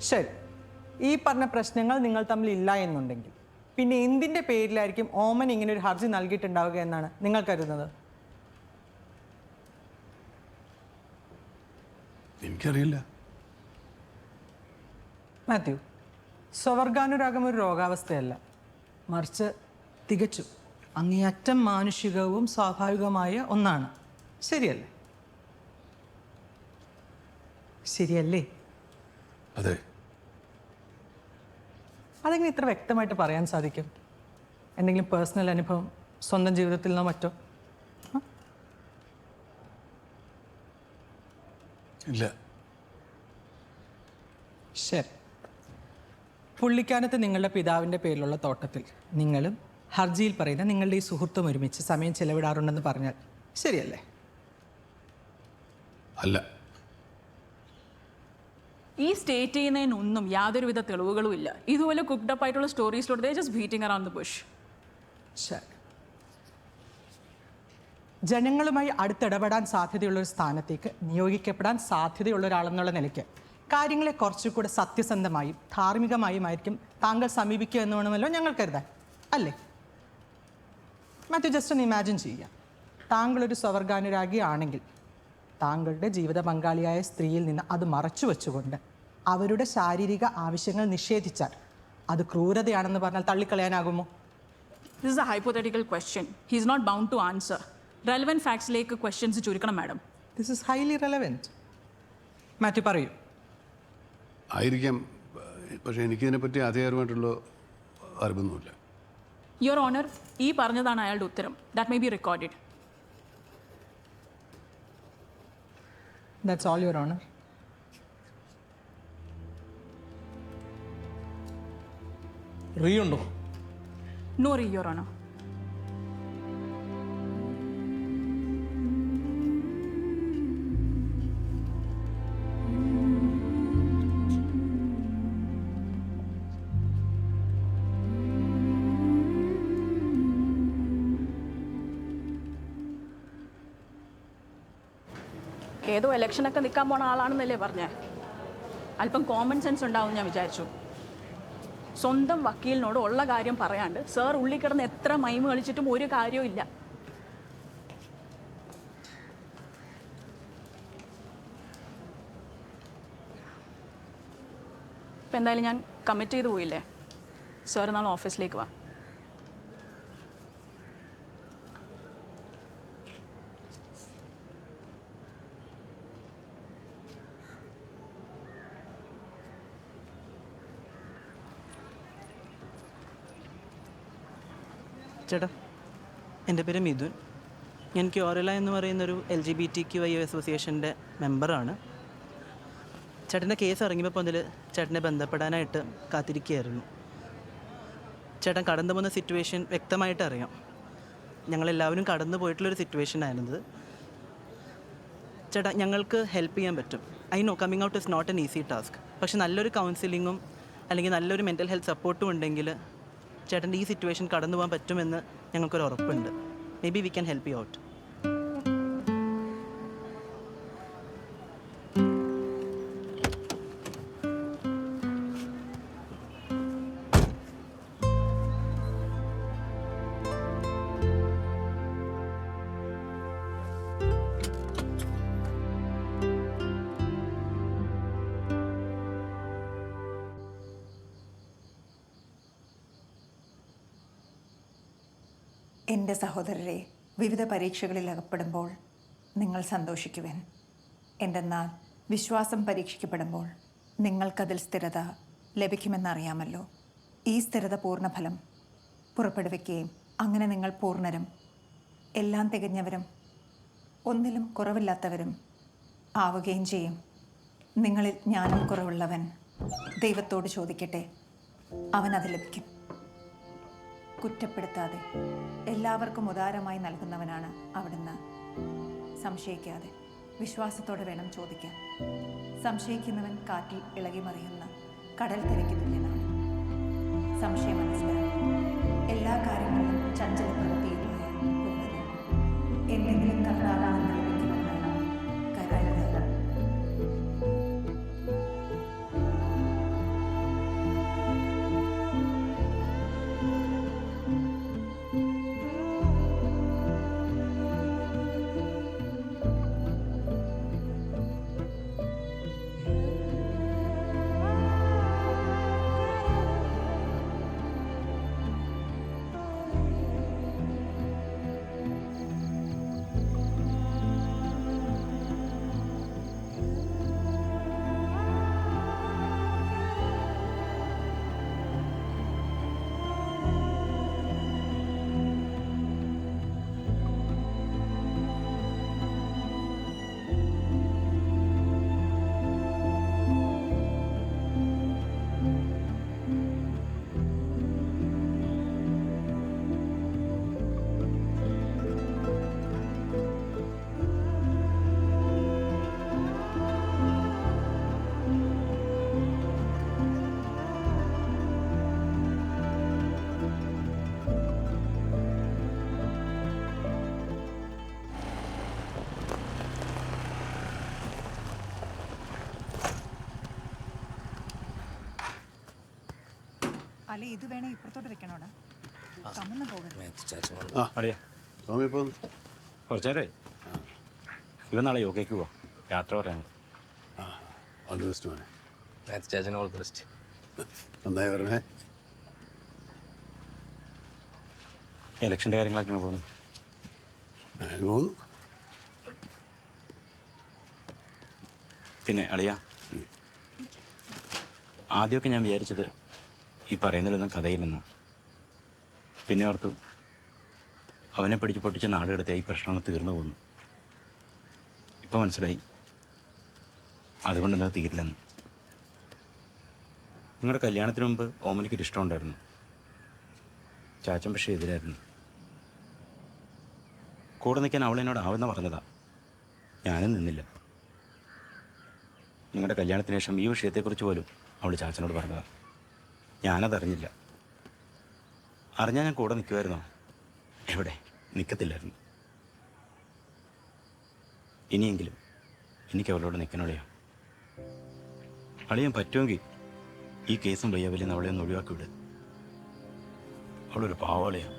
ശരി, ഈ പറഞ്ഞ പ്രശ്നങ്ങൾ നിങ്ങൾ തമ്മിൽ ഇല്ല എന്നുണ്ടെങ്കിൽ പിന്നെ എന്തിൻ്റെ പേരിലായിരിക്കും ഓമൻ ഇങ്ങനെ ഒരു ഹർജി നൽകിയിട്ടുണ്ടാവുക എന്നാണ് നിങ്ങൾ കരുതുന്നത്? എനിക്കറിയില്ല. മാത്യു, സ്വവർഗാനുരാഗം ഒരു രോഗാവസ്ഥയല്ല, മറിച്ച് തികച്ചും അങ്ങേയറ്റം മാനുഷികവും സ്വാഭാവികമായ ഒന്നാണ്. ശരിയല്ലേ? ശരിയല്ലേ? അതെ. അതെങ്ങനെ ഇത്ര വ്യക്തമായിട്ട് പറയാൻ സാധിക്കും? എന്തെങ്കിലും പേഴ്സണൽ അനുഭവം സ്വന്തം ജീവിതത്തിൽ നിന്നോ മറ്റോ? ഇല്ല. ശരി, പുള്ളിക്കാനത്ത് നിങ്ങളുടെ പിതാവിൻ്റെ പേരിലുള്ള തോട്ടത്തിൽ നിങ്ങളും ഹർജിയിൽ പറയുന്ന നിങ്ങളുടെ ഈ സുഹൃത്തും ഒരുമിച്ച് സമയം ചെലവിടാറുണ്ടെന്ന് പറഞ്ഞാൽ ശരിയല്ലേ? അല്ല. ഈ സ്റ്റേറ്റ് ചെയ്യുന്നതിനൊന്നും യാതൊരുവിധ തെളിവുകളും ഇല്ല. ഇതുപോലെ കുക്ക്ഡപ്പ് ആയിട്ടുള്ള സ്റ്റോറീസിലൂടെ just beating around the bush. ശരി, ജനങ്ങളുമായി അടുത്തിടപെടാൻ സാധ്യതയുള്ളൊരു സ്ഥാനത്തേക്ക് നിയോഗിക്കപ്പെടാൻ സാധ്യതയുള്ള ഒരാളെന്നുള്ള നിലയ്ക്ക് കാര്യങ്ങളെ കുറച്ചുകൂടെ സത്യസന്ധമായും ധാർമ്മികമായുമായിരിക്കും താങ്കൾ സമീപിക്കുക എന്ന് വേണമല്ലോ ഞങ്ങൾ കരുതാൻ, അല്ലേ? മാത്യു, ജസ്റ്റ് ഒന്ന് ഇമാജിൻ ചെയ്യുക, താങ്കളൊരു സ്വവർഗാനുരാഗിയാണെങ്കിൽ താങ്കളുടെ ജീവിത പങ്കാളിയായ സ്ത്രീയിൽ നിന്ന് അത് മറച്ചു വെച്ചുകൊണ്ട് അവരുടെ ശാരീരിക ആവശ്യങ്ങൾ നിഷേധിച്ചാൽ അത് ക്രൂരതയാണെന്ന് പറഞ്ഞാൽ തള്ളിക്കളയാനാകുമോ? This is a hypothetical question. He is not bound to answer. Relevant facts-ലേക്ക് ക്വസ്റ്റ്യൻസ് ചുരുക്കണം madam. This is highly relevant. Mathew, പറയൂ. ആയിരിക്കാം, പക്ഷേ എനിക്കിതിനെപ്പറ്റി ആധികാരികമായിട്ടുള്ള അറിവൊന്നുമില്ല. യുവർ ഓണർ, ഈ പറഞ്ഞതാണ് അയാളുടെ ഉത്തരം. That may be recorded. That's all, Your Honor. റീയുണ്ടോ? No re, your honour. ഏതോ ഇലക്ഷനൊക്കെ നിൽക്കാൻ പോണ ആളാണെന്നല്ലേ പറഞ്ഞേ? അല്പം കോമൺ സെൻസ് ഉണ്ടാവും ഞാൻ വിചാരിച്ചു. സ്വന്തം വക്കീലിനോട് ഉള്ള കാര്യം പറയാണ്ട് സാർ ഉള്ളിൽ കിടന്ന് എത്ര മൈമ കളിച്ചിട്ടും ഒരു കാര്യവും ഇല്ല. ഇപ്പം എന്തായാലും ഞാൻ കമ്മിറ്റ് ചെയ്ത് പോയില്ലേ? സാർ നാളെ ഓഫീസിലേക്ക് വാ. ചേട്ടാ, എൻ്റെ പേര് മിഥുൻ. ഞാൻ ക്യോറല എന്ന് പറയുന്നൊരു LGBTQI അസോസിയേഷൻ്റെ മെമ്പറാണ്. ചേട്ടൻ്റെ കേസ് ഇറങ്ങിയപ്പോൾ മുതൽ ചേട്ടനെ ബന്ധപ്പെടാനായിട്ട് കാത്തിരിക്കുകയായിരുന്നു. ചേട്ടൻ കടന്നു പോകുന്ന സിറ്റുവേഷൻ വ്യക്തമായിട്ട് അറിയാം. ഞങ്ങളെല്ലാവരും കടന്നു പോയിട്ടുള്ളൊരു സിറ്റുവേഷനായിരുന്നത്. ചേട്ടാ, ഞങ്ങൾക്ക് ഹെൽപ്പ് ചെയ്യാൻ പറ്റും. I know coming out is not an easy task. പക്ഷെ നല്ലൊരു കൗൺസിലിങ്ങും അല്ലെങ്കിൽ നല്ലൊരു മെൻ്റൽ ഹെൽത്ത് സപ്പോർട്ടും ഉണ്ടെങ്കിൽ ചേട്ടൻ്റെ ഈ സിറ്റുവേഷൻ കടന്നു പോകാൻ പറ്റുമെന്ന് ഞങ്ങൾക്കൊരു ഉറപ്പുണ്ട്. May be we can help you out. എൻ്റെ സഹോദരരെ, വിവിധ പരീക്ഷകളിൽ അകപ്പെടുമ്പോൾ നിങ്ങൾ സന്തോഷിക്കുവാൻ. എന്തെന്നാൽ വിശ്വാസം പരീക്ഷിക്കപ്പെടുമ്പോൾ നിങ്ങൾക്കതിൽ സ്ഥിരത ലഭിക്കുമെന്നറിയാമല്ലോ. ഈ സ്ഥിരത പൂർണ്ണഫലം പുറപ്പെടുവിക്കുകയും അങ്ങനെ നിങ്ങൾ പൂർണ്ണരും എല്ലാം തികഞ്ഞവരും ഒന്നിലും കുറവില്ലാത്തവരും ആവുകയും ചെയ്യും. നിങ്ങളിൽ ജ്ഞാനം കുറവുള്ളവൻ ദൈവത്തോട് ചോദിക്കട്ടെ, അവനത് ലഭിക്കും. കുറ്റപ്പെടുത്താതെ എല്ലാവർക്കും ഉദാരമായി നൽകുന്നവനാണ് അവിടുന്ന്. സംശയിക്കാതെ വിശ്വാസത്തോടെ വേണം ചോദിക്കാൻ. സംശയിക്കുന്നവൻ കാറ്റിൽ ഇളകി മറിയുന്ന കടൽ തിരക്ക് തുല്യനാണ്. സംശയം മനസ്സിലാക്കി എല്ലാ കാര്യങ്ങളിലും ചഞ്ചല പ്രവൃത്തിയിലൂടെ എന്തെങ്കിലും കർത്താവാണെന്ന് ലഭിക്കുമെന്നാണ് കരുതുന്നത്. അല്ലെ ഇത് വേണേ ഇപ്പുറത്തോട്ട് വെക്കണോടാ കമ്മന്ന് പോകരുത്. അറിയാ സ്വാമി ഇപ്പോൾ കുറച്ച് നേരമായി. ഇവ നാളെ യോഗയ്ക്ക് പോവാം, യാത്ര പറയാൻ. ഓൾ ദി ബെസ്റ്റ് മോനെ. മാത്യു ചാച്ചന് ഓൾ ദി ബെസ്റ്റ്. നന്നായി വരണേ. ഇലക്ഷൻ്റെ കാര്യങ്ങളൊക്കെ എങ്ങനെ പോകുന്നു? അങ്ങനെ പോകുന്നു. പിന്നെ അളിയ, ആദ്യമൊക്കെ ഞാൻ വിചാരിച്ചത് ഈ പറയുന്നതിലൊന്നും കഥയില്ലെന്ന്. പിന്നെ ഓർത്തു അവനെ പിടിച്ച് പൊട്ടിച്ച നാടെടുത്ത ഈ പ്രശ്നങ്ങൾ തീർന്നു പോകുന്നു. ഇപ്പം മനസ്സിലായി അതുകൊണ്ടെന്താ തീരില്ലെന്ന്. നിങ്ങളുടെ കല്യാണത്തിന് മുമ്പ് ഓമനിക്കൊരു ഇഷ്ടമുണ്ടായിരുന്നു. ചാച്ചൻ പക്ഷേ എതിരായിരുന്നു. കൂടെ നിൽക്കാൻ അവളെന്നോട് ആവുന്ന പറഞ്ഞതാ. ഞാനും നിന്നില്ല. നിങ്ങളുടെ കല്യാണത്തിന് ശേഷം ഈ വിഷയത്തെക്കുറിച്ച് പോലും അവൾ ചാച്ചനോട് പറഞ്ഞതാ. ഞാനതറിഞ്ഞില്ല. അറിഞ്ഞാൽ ഞാൻ കൂടെ നിൽക്കുമായിരുന്നോ? എവിടെ, നിൽക്കത്തില്ലായിരുന്നു. ഇനിയെങ്കിലും എനിക്ക് അവളോട് നിൽക്കണോളിയാ. അളിയാൻ പറ്റുമെങ്കിൽ ഈ കേസും വയ്യാവില്ലെന്ന് അവളെ ഒന്ന് ഒഴിവാക്കി വിട്. അവളൊരു പാവളിയാണ്.